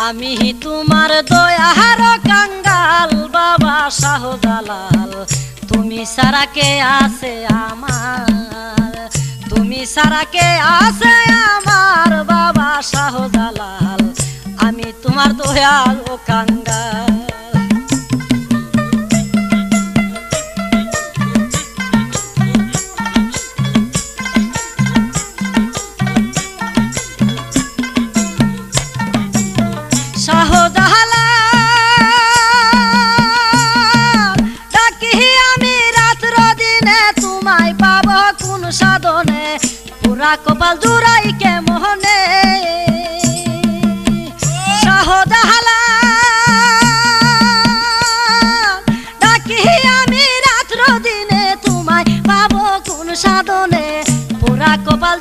আমি তোমার দয়ার কাঙ্গাল বাবা শাহজালাল, তুমি ছাড়া কে আছে আমার, তুমি ছাড়া কে আছে আমার বাবা শাহজালাল, আমি তোমার দয়ার কাঙ্গাল। শাহজালাল ডাকি আমি রাত্র দিনে, তোমায় পাব কোন সাধনে, পুরা কপাল জুড়াই কে মোহনে। শাহজালাল ডাকি আমি রাত্র দিনে, তোমায় পাব কোন সাধনে, পুরা কপাল